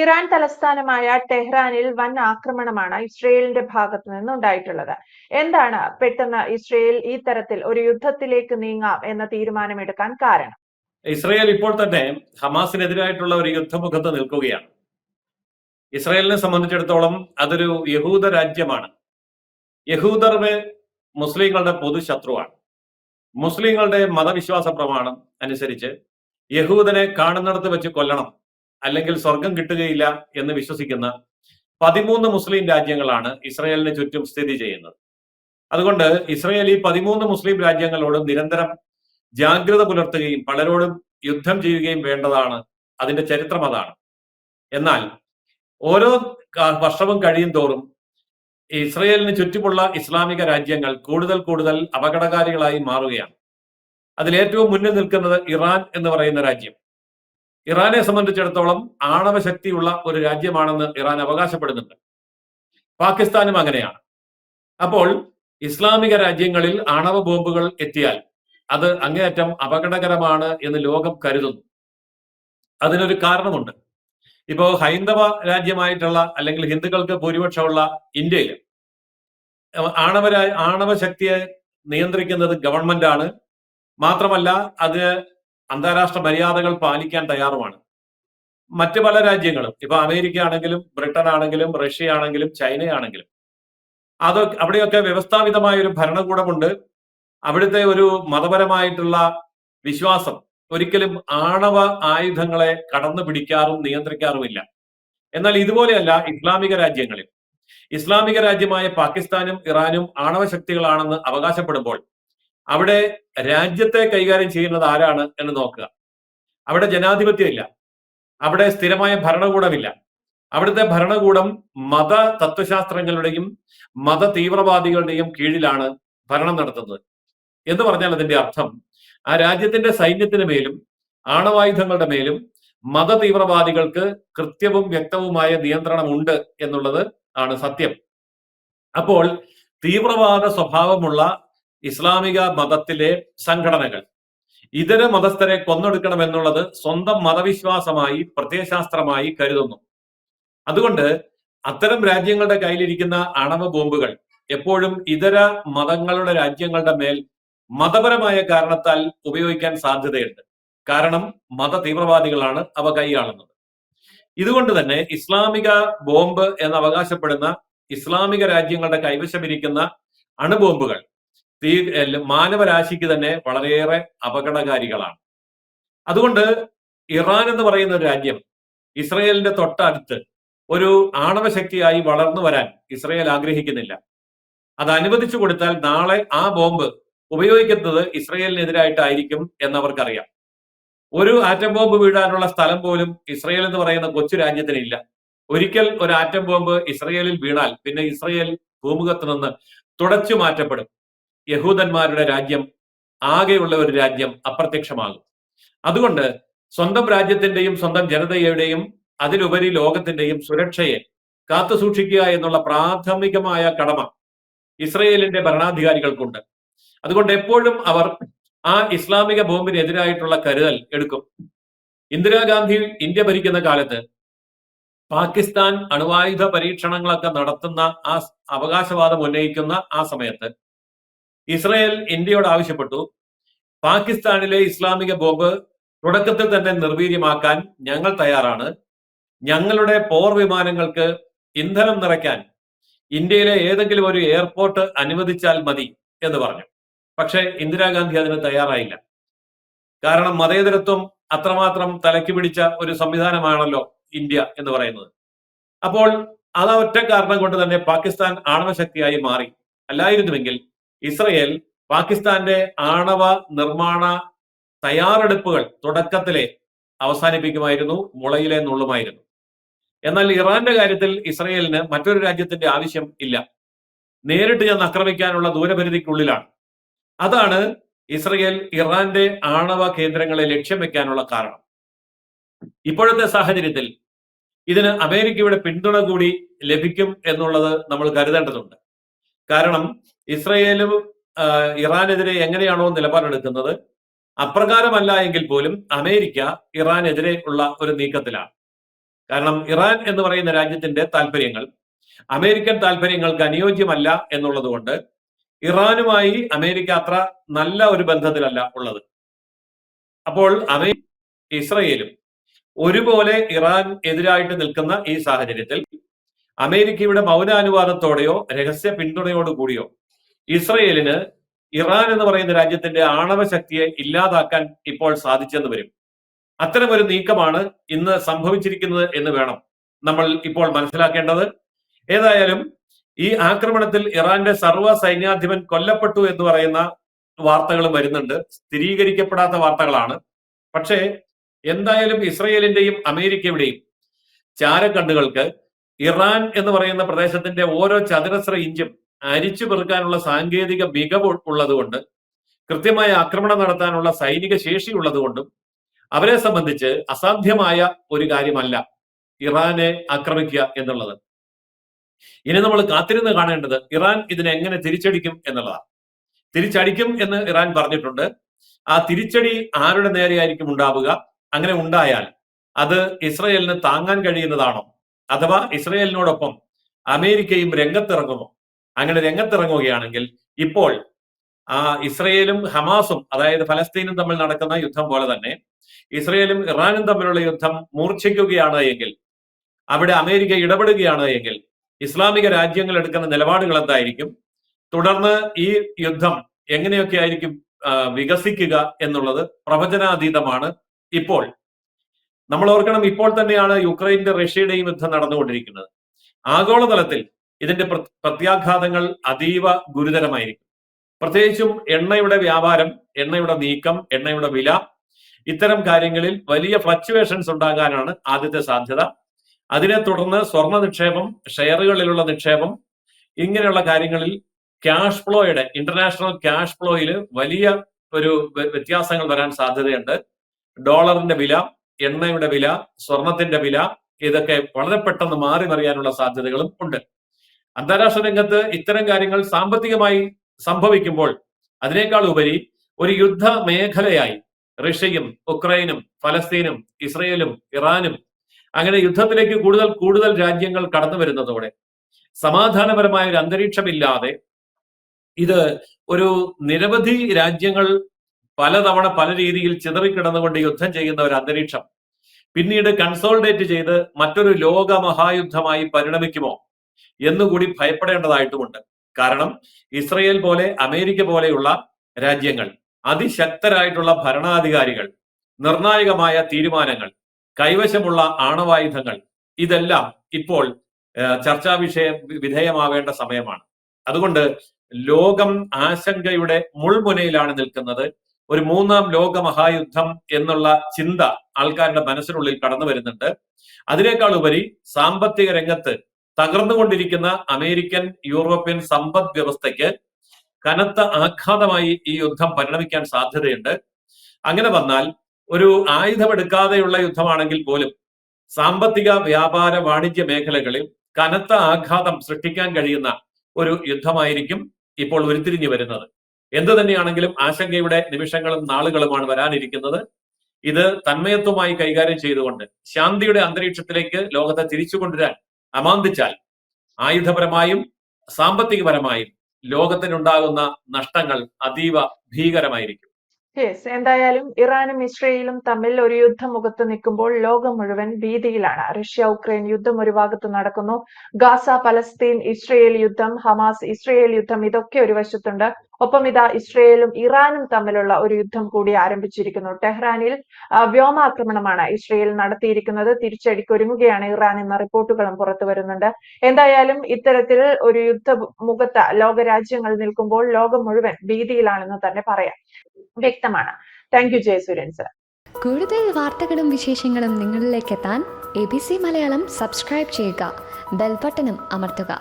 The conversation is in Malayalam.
ഇറാൻ തലസ്ഥാനമായ ടെഹ്റാനിൽ വൻ ആക്രമണമാണ് ഇസ്രയേലിന്റെ ഭാഗത്തു നിന്നുണ്ടായിട്ടുള്ളത്. എന്താണ് പെട്ടെന്ന് ഇസ്രയേൽ ഈ തരത്തിൽ ഒരു യുദ്ധത്തിലേക്ക് നീങ്ങാം എന്ന തീരുമാനമെടുക്കാൻ കാരണം? ഇസ്രയേൽ ഇപ്പോൾ തന്നെ ഹമാസിനെതിരായിട്ടുള്ള ഒരു യുദ്ധമുഖത്ത് നിൽക്കുകയാണ്. ഇസ്രയേലിനെ സംബന്ധിച്ചിടത്തോളം അതൊരു യഹൂദ രാജ്യമാണ്. യഹൂദർവ് മുസ്ലിങ്ങളുടെ പൊതു ശത്രുവാണ്. മുസ്ലിങ്ങളുടെ മതവിശ്വാസ പ്രമാണം അനുസരിച്ച് യഹൂദനെ കാണുന്നിടത്ത് വെച്ച് കൊല്ലണം, അല്ലെങ്കിൽ സ്വർഗം കിട്ടുകയില്ല എന്ന് വിശ്വസിക്കുന്ന 13 മുസ്ലിം രാജ്യങ്ങളാണ് ഇസ്രയേലിന് ചുറ്റും സ്ഥിതി ചെയ്യുന്നത്. അതുകൊണ്ട് ഇസ്രയേൽ ഈ 13 മുസ്ലിം രാജ്യങ്ങളോട് നിരന്തരം ജാഗ്രത പുലർത്തുകയും പലരോടും യുദ്ധം ചെയ്യുകയും വേണ്ടതാണ്. അതിന്റെ ചരിത്രം അതാണ്. എന്നാൽ ഓരോ വർഷവും കഴിയും തോറും ഇസ്രയേലിന് ചുറ്റുമുള്ള ഇസ്ലാമിക രാജ്യങ്ങൾ കൂടുതൽ കൂടുതൽ അപകടകാരികളായി മാറുകയാണ്. അതിലേറ്റവും മുന്നിൽ നിൽക്കുന്നത് ഇറാൻ എന്ന് പറയുന്ന രാജ്യം. ഇറാനെ സംബന്ധിച്ചിടത്തോളം ആണവശക്തിയുള്ള ഒരു രാജ്യമാണെന്ന് ഇറാൻ അവകാശപ്പെടുന്നുണ്ട്. പാകിസ്ഥാനും അങ്ങനെയാണ്. അപ്പോൾ ഇസ്ലാമിക രാജ്യങ്ങളിൽ ആണവ ബോംബുകൾ എത്തിയാൽ അത് അങ്ങേയറ്റം അപകടകരമാണ് എന്ന് ലോകം കരുതുന്നു. അതിനൊരു കാരണമുണ്ട്. ഇപ്പോ ഹൈന്ദവ രാജ്യമായിട്ടുള്ള അല്ലെങ്കിൽ ഹിന്ദുക്കൾക്ക് ഭൂരിപക്ഷമുള്ള ഇന്ത്യയിൽ ആണവ ശക്തിയെ നിയന്ത്രിക്കുന്നത് ഗവൺമെന്റ് ആണ്. മാത്രമല്ല അതിന് അന്താരാഷ്ട്ര മര്യാദകൾ പാലിക്കാൻ തയ്യാറുമാണ്. മറ്റു പല രാജ്യങ്ങളും, ഇപ്പൊ അമേരിക്ക ആണെങ്കിലും ബ്രിട്ടൻ ആണെങ്കിലും റഷ്യ ആണെങ്കിലും ചൈനയാണെങ്കിലും അവിടെയൊക്കെ വ്യവസ്ഥാപിതമായ ഒരു ഭരണകൂടമുണ്ട്. അവിടുത്തെ ഒരു മതപരമായിട്ടുള്ള വിശ്വാസം ഒരിക്കലും ആണവ ആയുധങ്ങളെ കടന്നു പിടിക്കാറും നിയന്ത്രിക്കാറുമില്ല. എന്നാൽ ഇതുപോലെയല്ല ഇസ്ലാമിക രാജ്യങ്ങളിൽ. ഇസ്ലാമിക രാജ്യമായ പാകിസ്ഥാനും ഇറാനും ആണവ ശക്തികളാണെന്ന് അവകാശപ്പെടുമ്പോൾ അവിടെ രാജ്യത്തെ കൈകാര്യം ചെയ്യുന്നത് ആരാണ് എന്ന് നോക്കുക. അവിടെ ജനാധിപത്യമില്ല, അവിടെ സ്ഥിരമായ ഭരണകൂടമില്ല. അവിടുത്തെ ഭരണകൂടം മത തത്വശാസ്ത്രങ്ങളുടെയും മത തീവ്രവാദികളുടെയും കീഴിലാണ് ഭരണം നടത്തുന്നത്. എന്ന് പറഞ്ഞാൽ അതിന്റെ അർത്ഥം ആ രാജ്യത്തിന്റെ സൈന്യത്തിന് മേലും ആണവായുധങ്ങളുടെ മേലും മത തീവ്രവാദികൾക്ക് കൃത്യവും വ്യക്തവുമായ നിയന്ത്രണമുണ്ട് എന്നുള്ളത് ആണ് സത്യം. അപ്പോൾ തീവ്രവാദ സ്വഭാവമുള്ള ഇസ്ലാമിക മതത്തിലെ സംഘടനകൾ ഇതര മതസ്ഥരെ കൊന്നൊടുക്കണമെന്നുള്ളത് സ്വന്തം മതവിശ്വാസമായി പ്രത്യയശാസ്ത്രമായി കരുതുന്നു. അതുകൊണ്ട് അത്തരം രാജ്യങ്ങളുടെ കയ്യിലിരിക്കുന്ന ആണവ ബോംബുകൾ എപ്പോഴും ഇതര മതങ്ങളുടെ രാജ്യങ്ങളുടെ മേൽ മതപരമായ കാരണത്താൽ ഉപയോഗിക്കാൻ സാധ്യതയുണ്ട്. കാരണം മത തീവ്രവാദികളാണ് അവ കൈയാളുന്നത്. ഇതുകൊണ്ട് തന്നെ ഇസ്ലാമിക ബോംബ് എന്ന് അവകാശപ്പെടുന്ന ഇസ്ലാമിക രാജ്യങ്ങളുടെ കൈവശമിരിക്കുന്ന അണുബോംബുകൾ മാനവരാശിക്ക് തന്നെ വളരെയേറെ അപകടകാരികളാണ്. അതുകൊണ്ട് ഇറാൻ എന്ന് പറയുന്ന ഒരു രാജ്യം ഇസ്രയേലിന്റെ തൊട്ടടുത്ത് ഒരു ആണവശക്തിയായി വളർന്നു വരാൻ ഇസ്രയേൽ ആഗ്രഹിക്കുന്നില്ല. അത് അനുവദിച്ചു കൊടുത്താൽ നാളെ ആ ബോംബ് ഉപയോഗിക്കുന്നത് ഇസ്രയേലിനെതിരായിട്ടായിരിക്കും എന്നവർക്കറിയാം. ഒരു ആറ്റം ബോംബ് വീഴാനുള്ള സ്ഥലം പോലും ഇസ്രയേൽ എന്ന് പറയുന്ന കൊച്ചു രാജ്യത്തിനില്ല. ഒരിക്കൽ ഒരു ആറ്റം ബോംബ് ഇസ്രയേലിൽ വീണാൽ പിന്നെ ഇസ്രയേൽ ഭൂമുഖത്ത് നിന്ന് തുടച്ചു മാറ്റപ്പെടും. യഹൂദന്മാരുടെ രാജ്യം, ആകെയുള്ള ഒരു രാജ്യം അപ്രത്യക്ഷമാകും. അതുകൊണ്ട് സ്വന്തം രാജ്യത്തിന്റെയും സ്വന്തം ജനതയുടെയും അതിലുപരി ലോകത്തിന്റെയും സുരക്ഷയെ കാത്തു സൂക്ഷിക്കുക എന്നുള്ള പ്രാഥമികമായ കടമ ഇസ്രയേലിന്റെ ഭരണാധികാരികൾക്കുണ്ട്. അതുകൊണ്ട് എപ്പോഴും അവർ ആ ഇസ്ലാമിക ബോംബിനെതിരായിട്ടുള്ള കരുതൽ എടുക്കും. ഇന്ദിരാഗാന്ധി ഇന്ത്യ ഭരിക്കുന്ന കാലത്ത് പാകിസ്ഥാൻ അണുവായുധ പരീക്ഷണങ്ങളൊക്കെ നടത്തുന്ന ആ അവകാശവാദം ഉന്നയിക്കുന്ന ആ സമയത്ത് ഇസ്രയേൽ ഇന്ത്യയോട് ആവശ്യപ്പെട്ടു, പാകിസ്ഥാനിലെ ഇസ്ലാമിക ബോംബ് തുടക്കത്തിൽ തന്നെ നിർവീര്യമാക്കാൻ ഞങ്ങൾ തയ്യാറാണ്. ഞങ്ങളുടെ പോർ വിമാനങ്ങൾക്ക് ഇന്ധനം നിറയ്ക്കാൻ ഇന്ത്യയിലെ ഏതെങ്കിലും ഒരു എയർപോർട്ട് അനുവദിച്ചാൽ മതി എന്ന് പറഞ്ഞു. പക്ഷെ ഇന്ദിരാഗാന്ധി അതിന് തയ്യാറായില്ല. കാരണം മതേതരത്വം അത്രമാത്രം തലയ്ക്ക് പിടിച്ച ഒരു സംവിധാനമാണല്ലോ ഇന്ത്യ എന്ന് പറയുന്നത്. അപ്പോൾ അത് ഒറ്റ കാരണം കൊണ്ട് തന്നെ പാകിസ്ഥാൻ ആണവശക്തിയായി മാറി. അല്ലായിരുന്നുവെങ്കിൽ ഇസ്രയേൽ പാകിസ്ഥാന്റെ ആണവ നിർമ്മാണ തയ്യാറെടുപ്പുകൾ തുടക്കത്തിലെ അവസാനിപ്പിക്കുമായിരുന്നു, മുളയിലെ നുള്ളുമായിരുന്നു. എന്നാൽ ഇറാന്റെ കാര്യത്തിൽ ഇസ്രയേലിന് മറ്റൊരു രാജ്യത്തിന്റെ ആവശ്യം ഇല്ല. നേരിട്ട് ചെന്ന് ആക്രമിക്കാനുള്ള ദൂരപരിധിക്കുള്ളിലാണ്. അതാണ് ഇസ്രയേൽ ഇറാന്റെ ആണവ കേന്ദ്രങ്ങളെ ലക്ഷ്യം വെക്കാനുള്ള കാരണം. ഇപ്പോഴത്തെ സാഹചര്യത്തിൽ ഇതിന് അമേരിക്കയുടെ പിന്തുണ കൂടി ലഭിക്കും എന്നുള്ളത് നമ്മൾ കരുതേണ്ടതുണ്ട്. കാരണം ഇസ്രയേലും ഇറാനെതിരെ എങ്ങനെയാണോ നിലപാടെടുക്കുന്നത് അപ്രകാരമല്ല എങ്കിൽ പോലും അമേരിക്ക ഇറാനെതിരെ ഉള്ള ഒരു നീക്കത്തിലാണ്. കാരണം ഇറാൻ എന്ന് പറയുന്ന രാജ്യത്തിന്റെ താല്പര്യങ്ങൾ അമേരിക്കൻ താല്പര്യങ്ങൾക്ക് അനുയോജ്യമല്ല എന്നുള്ളത് കൊണ്ട് ഇറാനുമായി അമേരിക്ക അത്ര നല്ല ഒരു ബന്ധത്തിലല്ല ഉള്ളത്. അപ്പോൾ ഇസ്രയേലും ഒരുപോലെ ഇറാൻ എതിരായിട്ട് നിൽക്കുന്ന ഈ സാഹചര്യത്തിൽ അമേരിക്കയുടെ മൗനാനുവാദത്തോടെയോ രഹസ്യ പിന്തുണയോടു കൂടിയോ ഇസ്രയേലിന് ഇറാൻ എന്ന് പറയുന്ന രാജ്യത്തിന്റെ ആണവ ശക്തിയെ ഇല്ലാതാക്കാൻ ഇപ്പോൾ സാധിച്ചെന്ന് വരും. അത്തരമൊരു നീക്കമാണ് ഇന്ന് സംഭവിച്ചിരിക്കുന്നത് എന്ന് വേണം നമ്മൾ ഇപ്പോൾ മനസ്സിലാക്കേണ്ടത്. ഏതായാലും ഈ ആക്രമണത്തിൽ ഇറാന്റെ സർവ്വ സൈന്യാധിപൻ കൊല്ലപ്പെട്ടു എന്ന് പറയുന്ന വാർത്തകളും വരുന്നുണ്ട്. സ്ഥിരീകരിക്കപ്പെടാത്ത വാർത്തകളാണ്. പക്ഷേ എന്തായാലും ഇസ്രയേലിന്റെയും അമേരിക്കയുടെയും ചാരക്കണ്ണുകൾക്ക് ഇറാൻ എന്ന് പറയുന്ന പ്രദേശത്തിന്റെ ഓരോ ചതുരശ്ര ഇഞ്ചും അരിച്ചു പെറുക്കാനുള്ള സാങ്കേതിക മികവ് ഉള്ളതുകൊണ്ട്, കൃത്യമായ ആക്രമണം നടത്താനുള്ള സൈനിക ശേഷി ഉള്ളതുകൊണ്ടും അവരെ സംബന്ധിച്ച് അസാധ്യമായ ഒരു കാര്യമല്ല ഇറാനെ ആക്രമിക്കുക എന്നുള്ളത്. ഇനി നമ്മൾ കാത്തിരുന്ന് കാണേണ്ടത് ഇറാൻ ഇതിനെ എങ്ങനെ തിരിച്ചടിക്കും എന്നുള്ളതാണ്. തിരിച്ചടിക്കും എന്ന് ഇറാൻ പറഞ്ഞിട്ടുണ്ട്. ആ തിരിച്ചടി ആരുടെ നേരെയായിരിക്കും ഉണ്ടാവുക? അങ്ങനെ ഉണ്ടായാൽ അത് ഇസ്രയേലിന് താങ്ങാൻ കഴിയുന്നതാണോ? അഥവാ ഇസ്രയേലിനോടൊപ്പം അമേരിക്കയും രംഗത്തിറങ്ങുമോ? അങ്ങനെ രംഗത്തിറങ്ങുകയാണെങ്കിൽ ഇപ്പോൾ ഇസ്രയേലും ഹമാസും, അതായത് ഫലസ്തീനും തമ്മിൽ നടക്കുന്ന യുദ്ധം പോലെ തന്നെ ഇസ്രയേലും ഇറാനും തമ്മിലുള്ള യുദ്ധം മൂർച്ഛിക്കുകയാണ് എങ്കിൽ, അവിടെ അമേരിക്ക ഇടപെടുകയാണ് എങ്കിൽ ഇസ്ലാമിക രാജ്യങ്ങൾ എടുക്കുന്ന നിലപാടുകൾ എന്തായിരിക്കും? തുടർന്ന് ഈ യുദ്ധം എങ്ങനെയൊക്കെ ആയിരിക്കും വികസിക്കുക എന്നുള്ളത് പ്രവചനാതീതമാണ്. ഇപ്പോൾ നമ്മൾ ഓർക്കണം, ഇപ്പോൾ തന്നെയാണ് യുക്രൈന്റെ റഷ്യയുടെയും യുദ്ധം നടന്നുകൊണ്ടിരിക്കുന്നത്. ആഗോളതലത്തിൽ ഇതിന്റെ പ്രത്യാഘാതങ്ങൾ അതീവ ഗുരുതരമായിരിക്കും. പ്രത്യേകിച്ചും എണ്ണയുടെ വ്യാപാരം, എണ്ണയുടെ നീക്കം, എണ്ണയുടെ വില, ഇത്തരം കാര്യങ്ങളിൽ വലിയ ഫ്ലക്ച്വേഷൻസ് ഉണ്ടാകാനാണ് ആദ്യത്തെ സാധ്യത. അതിനെ തുടർന്ന് സ്വർണ്ണ നിക്ഷേപം, ഷെയറുകളിലുള്ള നിക്ഷേപം, ഇങ്ങനെയുള്ള കാര്യങ്ങളിൽ ക്യാഷ് ഫ്ലോയുടെ, ഇന്റർനാഷണൽ ക്യാഷ് ഫ്ലോയിൽ വലിയ ഒരു വ്യത്യാസങ്ങൾ വരാൻ സാധ്യതയുണ്ട്. ഡോളറിന്റെ വില, എണ്ണയുടെ വില, സ്വർണത്തിന്റെ വില, ഇതൊക്കെ വളരെ പെട്ടെന്ന് മാറി മറിയാനുള്ള സാധ്യതകളും ഉണ്ട്. അന്താരാഷ്ട്ര രംഗത്ത് ഇത്തരം കാര്യങ്ങൾ സാമ്പത്തികമായി സംഭവിക്കുമ്പോൾ അതിനേക്കാൾ ഉപരി ഒരു യുദ്ധ മേഖലയായി റഷ്യയും ഉക്രൈനും ഫലസ്തീനും ഇസ്രയേലും ഇറാനും അങ്ങനെ യുദ്ധത്തിലേക്ക് കൂടുതൽ കൂടുതൽ രാജ്യങ്ങൾ കടന്നു വരുന്നതോടെ സമാധാനപരമായ ഒരു അന്തരീക്ഷമില്ലാതെ ഇത് ഒരു നിരവധി രാജ്യങ്ങൾ പലതവണ പല രീതിയിൽ ചിതറിക്കിടന്നുകൊണ്ട് യുദ്ധം ചെയ്യുന്ന ഒരു അന്തരീക്ഷം പിന്നീട് കൺസോൾഡേറ്റ് ചെയ്ത് മറ്റൊരു ലോക മഹായുദ്ധമായി പരിണമിക്കുമോ എന്നുകൂടി ഭയപ്പെടേണ്ടതായിട്ടുമുണ്ട്. കാരണം ഇസ്രയേൽ പോലെ അമേരിക്ക പോലെയുള്ള രാജ്യങ്ങൾ, അതിശക്തരായിട്ടുള്ള ഭരണാധികാരികൾ, നിർണായകമായ തീരുമാനങ്ങൾ, കൈവശമുള്ള ആണവായുധങ്ങൾ, ഇതെല്ലാം ഇപ്പോൾ ചർച്ചാ വിധേയമാവേണ്ട സമയമാണ്. അതുകൊണ്ട് ലോകം ആശങ്കയുടെ മുൾമുനയിലാണ് നിൽക്കുന്നത്. ഒരു മൂന്നാം ലോക മഹായുദ്ധം എന്നുള്ള ചിന്ത ആൾക്കാരുടെ മനസ്സിനുള്ളിൽ കടന്നു വരുന്നുണ്ട്. അതിനേക്കാൾ ഉപരി സാമ്പത്തിക രംഗത്ത് തകർന്നുകൊണ്ടിരിക്കുന്ന അമേരിക്കൻ യൂറോപ്യൻ സമ്പദ് വ്യവസ്ഥയ്ക്ക് കനത്ത ആഘാതമായി ഈ യുദ്ധം പരിണമിക്കാൻ സാധ്യതയുണ്ട്. അങ്ങനെ വന്നാൽ ഒരു ആയുധമെടുക്കാതെയുള്ള യുദ്ധമാണെങ്കിൽ പോലും സാമ്പത്തിക വ്യാപാര വാണിജ്യ മേഖലകളിൽ കനത്ത ആഘാതം സൃഷ്ടിക്കാൻ കഴിയുന്ന ഒരു യുദ്ധമായിരിക്കും ഇപ്പോൾ ഉരുത്തിരിഞ്ഞു വരുന്നത്. എന്തു തന്നെയാണെങ്കിലും ആശങ്കയുടെ നിമിഷങ്ങളും നാളുകളുമാണ് വരാനിരിക്കുന്നത്. ഇത് തന്മയത്വമായി കൈകാര്യം ചെയ്തുകൊണ്ട് ശാന്തിയുടെ അന്തരീക്ഷത്തിലേക്ക് ലോകത്തെ തിരിച്ചു കൊണ്ടുവരാൻ അമാന്തിച്ചാൽ ആയുധപരമായും സാമ്പത്തികപരമായും ലോകത്തിനുണ്ടാകുന്ന നഷ്ടങ്ങൾ അതീവ ഭീകരമായിരിക്കും. എന്തായാലും ഇറാനും ഇസ്രയേലും തമ്മിൽ ഒരു യുദ്ധമുഖത്ത് നിൽക്കുമ്പോൾ ലോകം മുഴുവൻ ഭീതിയിലാണ്. റഷ്യ ഉക്രൈൻ യുദ്ധം ഒരു ഭാഗത്ത് നടക്കുന്നു, ഗാസ പലസ്തീൻ ഇസ്രയേൽ യുദ്ധം, ഹമാസ് ഇസ്രയേൽ യുദ്ധം, ഇതൊക്കെ ഒരു വശത്തുണ്ട്. ഒപ്പം ഇതാ ഇസ്രയേലും ഇറാനും തമ്മിലുള്ള ഒരു യുദ്ധം കൂടി ആരംഭിച്ചിരിക്കുന്നു. ടെഹ്റാനിൽ വ്യോമാക്രമണമാണ് ഇസ്രയേൽ നടത്തിയിരിക്കുന്നത്. തിരിച്ചടിക്കൊരുങ്ങുകയാണ് ഇറാൻ എന്ന റിപ്പോർട്ടുകളും പുറത്തു വരുന്നുണ്ട്. എന്തായാലും ഇത്തരത്തിൽ ഒരു യുദ്ധമുഖത്ത് ലോകരാജ്യങ്ങൾ നിൽക്കുമ്പോൾ ലോകം മുഴുവൻ ഭീതിയിലാണെന്ന് തന്നെ പറയാം. വ്യക്തമാണ്. Thank you Jayasuryan sir. കൂടുതൽ വാർത്തകളും വിശേഷങ്ങളും നിങ്ങളിലേക്ക് എത്താൻ ABC മലയാളം സബ്സ്ക്രൈബ് ചെയ്യുക, ബെൽ ബട്ടണും അമർത്തുക.